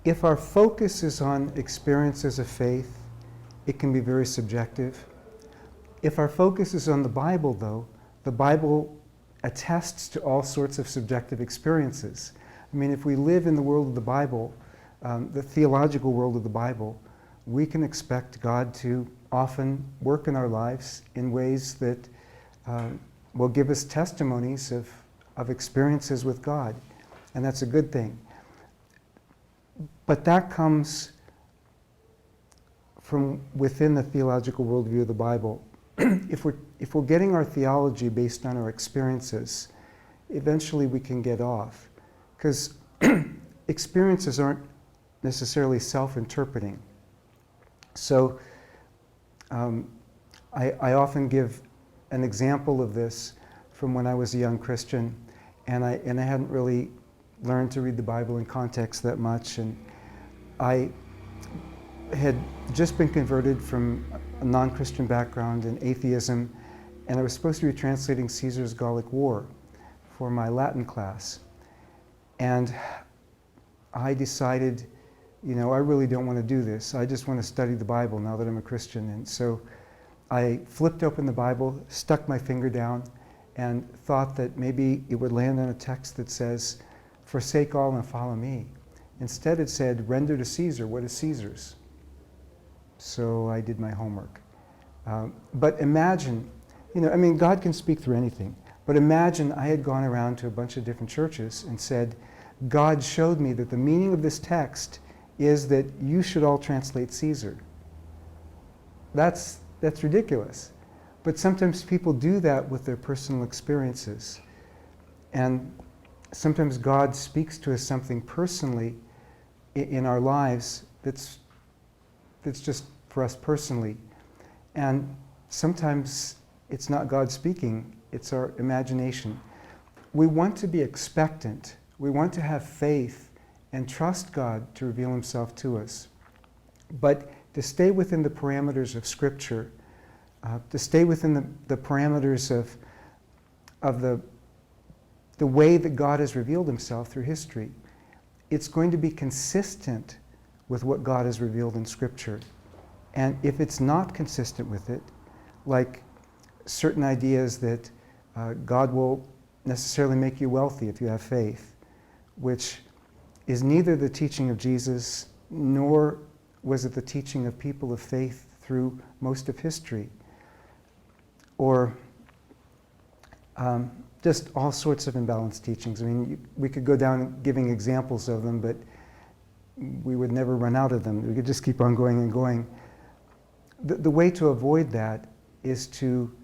If our focus is on experiences of faith, it can be very subjective. If our focus is on the Bible, though, the Bible attests to all sorts of subjective experiences. I mean, if we live in the world of the Bible, the theological world of the Bible, we can expect God to often work in our lives in ways that will give us testimonies of experiences with God. And that's a good thing. But that comes from within the theological worldview of the Bible. If we're getting our theology based on our experiences, eventually we can get off. Because experiences aren't necessarily self-interpreting. So I often give an example of this from when I was a young Christian, and I hadn't really learned to read the Bible in context that much, and I had just been converted from a non-Christian background in atheism, and I was supposed to be translating Caesar's Gallic War for my Latin class. And I decided, you know, I really don't want to do this. I just want to study the Bible now that I'm a Christian. And so I flipped open the Bible, stuck my finger down, and thought that maybe it would land on a text that says, "Forsake all and follow me." Instead it said, "Render to Caesar what is Caesar's." So I did my homework. But imagine, you know, I mean, God can speak through anything. But imagine I had gone around to a bunch of different churches and said, God showed me that the meaning of this text is that you should all translate Caesar. That's ridiculous. But sometimes people do that with their personal experiences. And sometimes God speaks to us something personally in our lives that's just for us personally. And sometimes it's not God speaking, it's our imagination. We want to be expectant. We want to have faith and trust God to reveal himself to us. But to stay within the parameters of Scripture, to stay within the parameters of the way that God has revealed himself through history, it's going to be consistent with what God has revealed in Scripture. And if it's not consistent with it, like certain ideas that God will necessarily make you wealthy if you have faith, which is neither the teaching of Jesus, nor was it the teaching of people of faith through most of history. Or just all sorts of imbalanced teachings. I mean, we could go down giving examples of them, but we would never run out of them. We could just keep on going and going. The way to avoid that is to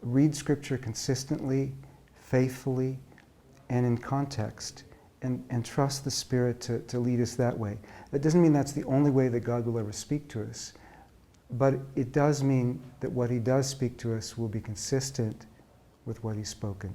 read Scripture consistently, faithfully, and in context, and trust the Spirit to lead us that way. That doesn't mean that's the only way that God will ever speak to us, but it does mean that what he does speak to us will be consistent with what he's spoken.